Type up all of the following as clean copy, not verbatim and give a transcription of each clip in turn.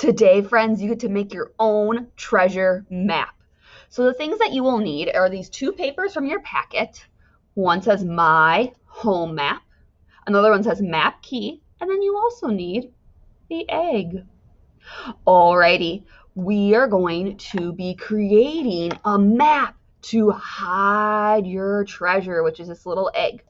Today, friends, you get to make your own treasure map. So the things that you will need are these two papers from your packet. One says My Home Map, another one says Map Key, and then you also need the egg. Alrighty, we are going to be creating a map to hide your treasure, which is this little egg.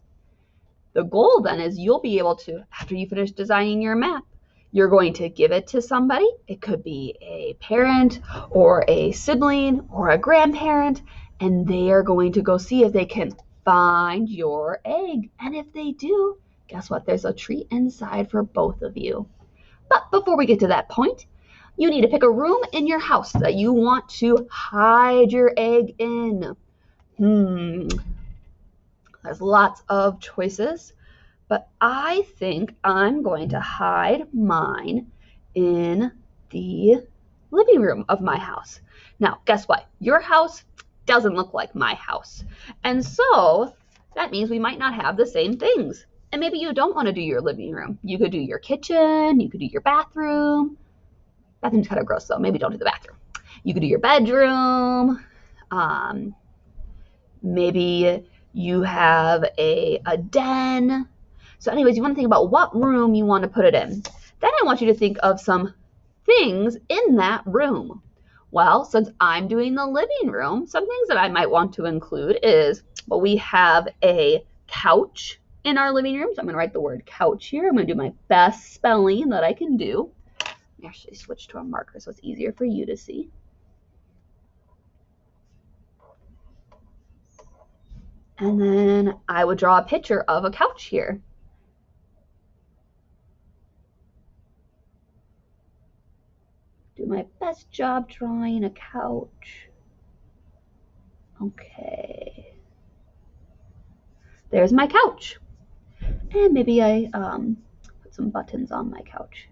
The goal then is you'll be able to, after you finish designing your map, you're going to give it to somebody. It could be a parent or a sibling or a grandparent, and they are going to go see if they can find your egg. And if they do, guess what? There's a treat inside for both of you. But before we get to that point, you need to pick a room in your house that you want to hide your egg in. There's lots of choices, but I think I'm going to hide mine in the living room of my house. Now, guess what? Your house doesn't look like my house. And so that means we might not have the same things. And maybe you don't want to do your living room. You could do your kitchen, you could do your bathroom. Bathroom's kind of gross though. Maybe don't do the bathroom. You could do your bedroom. Maybe you have a den. So anyways, you want to think about what room you want to put it in. Then I want you to think of some things in that room. Well, since I'm doing the living room, some things that I might want to include is, well, we have a couch in our living room. So I'm going to write the word couch here. I'm going to do my best spelling that I can do. Let me actually switch to a marker so it's easier for you to see. And then I would draw a picture of a couch here. Do my best job drawing a couch. Okay. There's my couch. And maybe I put some buttons on my couch.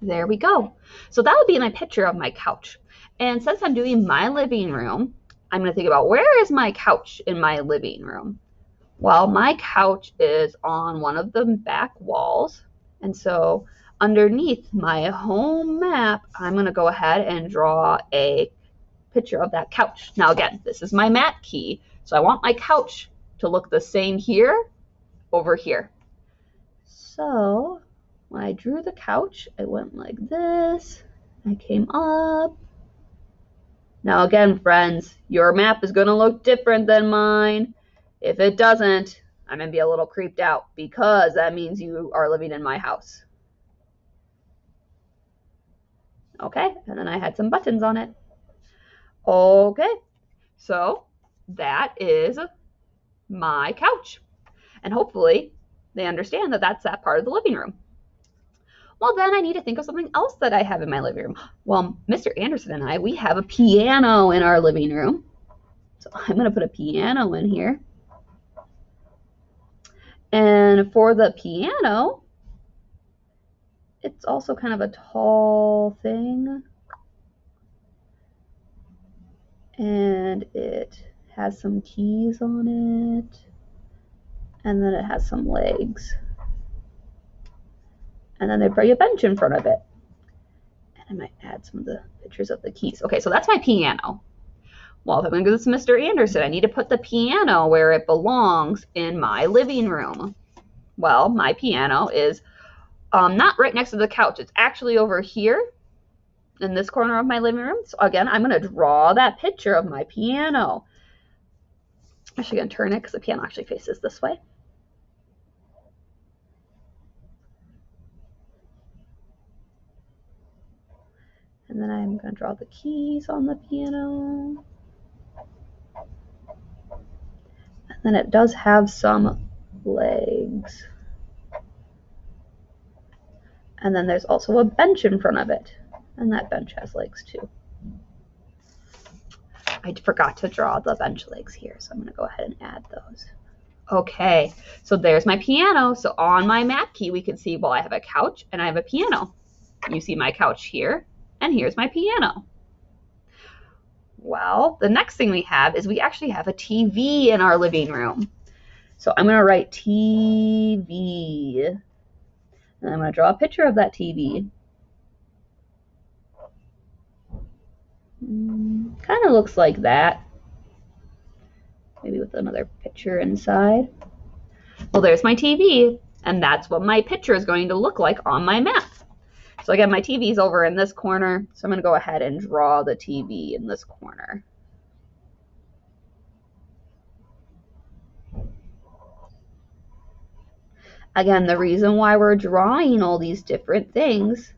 There we go. So that would be my picture of my couch. And since I'm doing my living room, I'm going to think about where is my couch in my living room? Well, my couch is on one of the back walls. And so underneath my home map, I'm going to go ahead and draw a picture of that couch. Now again, this is my map key. So I want my couch to look the same here over here. So when I drew the couch, I went like this. I came up. Now again, friends, your map is going to look different than mine. If it doesn't, I'm going to be a little creeped out because that means you are living in my house. Okay, and then I had some buttons on it. Okay, so that is my couch. And hopefully they understand that that's that part of the living room. Well, then I need to think of something else that I have in my living room. Well, Mr. Anderson and I, we have a piano in our living room. So I'm going to put a piano in here. And for the piano, it's also kind of a tall thing. And it has some keys on it. And then it has some legs. And then they bring a bench in front of it. And I might add some of the pictures of the keys. Okay, so that's my piano. Well, if I'm going to do this to Mr. Anderson, I need to put the piano where it belongs in my living room. Well, my piano is not right next to the couch. It's actually over here in this corner of my living room. So again, I'm going to draw that picture of my piano. I'm actually going to turn it because the piano actually faces this way. And then I'm going to draw the keys on the piano. And then it does have some legs. And then there's also a bench in front of it. And that bench has legs too. I forgot to draw the bench legs here, so I'm going to go ahead and add those. Okay, so there's my piano. So on my map key, we can see, well, I have a couch and I have a piano. You see my couch here. And here's my piano. Well, the next thing we have is we actually have a TV in our living room. So I'm going to write TV. And I'm going to draw a picture of that TV. Kind of looks like that. Maybe with another picture inside. Well, there's my TV, and that's what my picture is going to look like on my map. So again, my TV is over in this corner, so I'm going to go ahead and draw the TV in this corner. Again, the reason why we're drawing all these different things,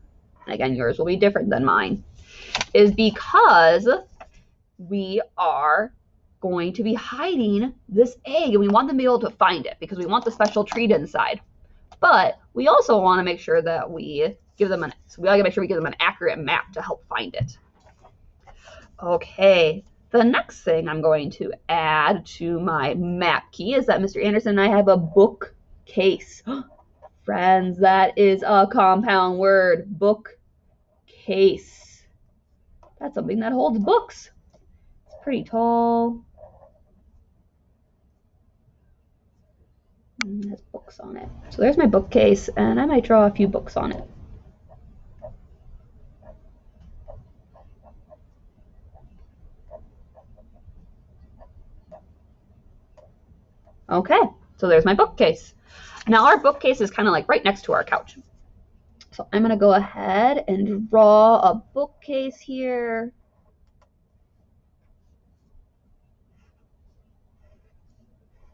again, yours will be different than mine, is because we are going to be hiding this egg, and we want them to be able to find it because we want the special treat inside. But we also want to make sure that we give them an accurate map to help find it. Okay, the next thing I'm going to add to my map key is that Mr. Anderson and I have a bookcase. Friends, that is a compound word, bookcase. That's something that holds books. It's pretty tall. And it has books on it. So there's my bookcase, and I might draw a few books on it. Okay, so there's my bookcase. Now our bookcase is kind of like right next to our couch. So I'm going to go ahead and draw a bookcase here.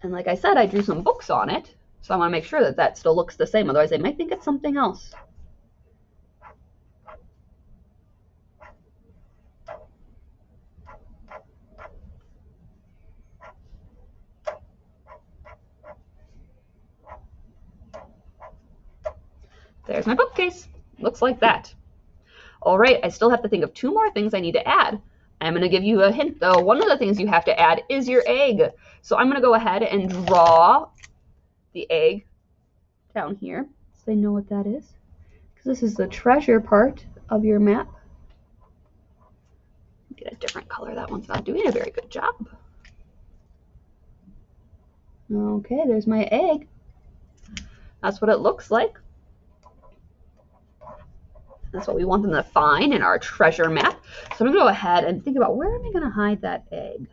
And like I said, I drew some books on it. So I want to make sure that that still looks the same. Otherwise, they might think it's something else. There's my bookcase. Looks like that. All right, I still have to think of 2 more things I need to add. I'm going to give you a hint, though. One of the things you have to add is your egg. So I'm going to go ahead and draw the egg down here so they know what that is. Because this is the treasure part of your map. Get a different color. That one's not doing a very good job. Okay, there's my egg. That's what it looks like. That's what we want them to find in our treasure map. So I'm going to go ahead and think about, where am I going to hide that egg?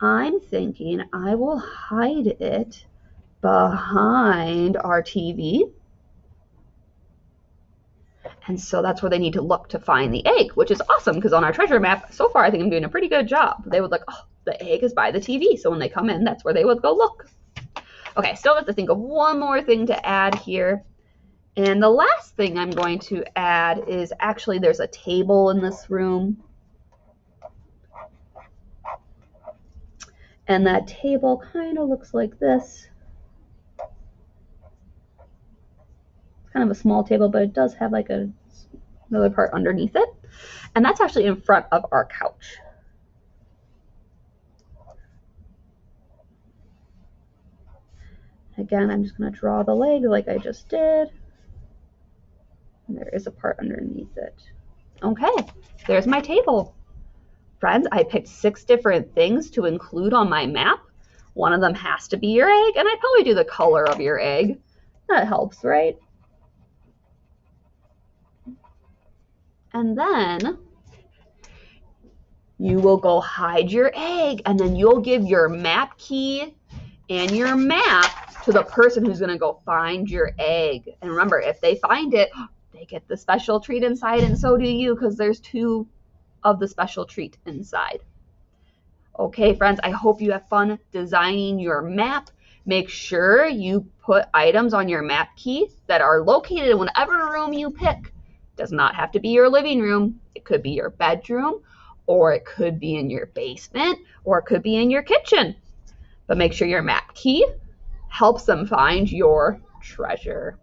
I'm thinking I will hide it behind our TV. And so that's where they need to look to find the egg, which is awesome because on our treasure map, so far I think I'm doing a pretty good job. They would look, oh, the egg is by the TV. So when they come in, that's where they would go look. Okay, still have to think of one more thing to add here. And the last thing I'm going to add is actually there's a table in this room. And that table kind of looks like this. It's kind of a small table, but it does have like another part underneath it. And that's actually in front of our couch. Again, I'm just going to draw the leg like I just did. And there is a part underneath it. Okay, there's my table. Friends, I picked 6 different things to include on my map. One of them has to be your egg, and I'd probably do the color of your egg. That helps, right? And then you will go hide your egg, and then you'll give your map key and your map to the person who's going to go find your egg. And remember, if they find it, they get the special treat inside, and so do you, because there's 2 of the special treat inside. Okay, friends, I hope you have fun designing your map. Make sure you put items on your map key that are located in whatever room you pick. It does not have to be your living room. It could be your bedroom, or it could be in your basement, or it could be in your kitchen. But make sure your map key helps them find your treasure.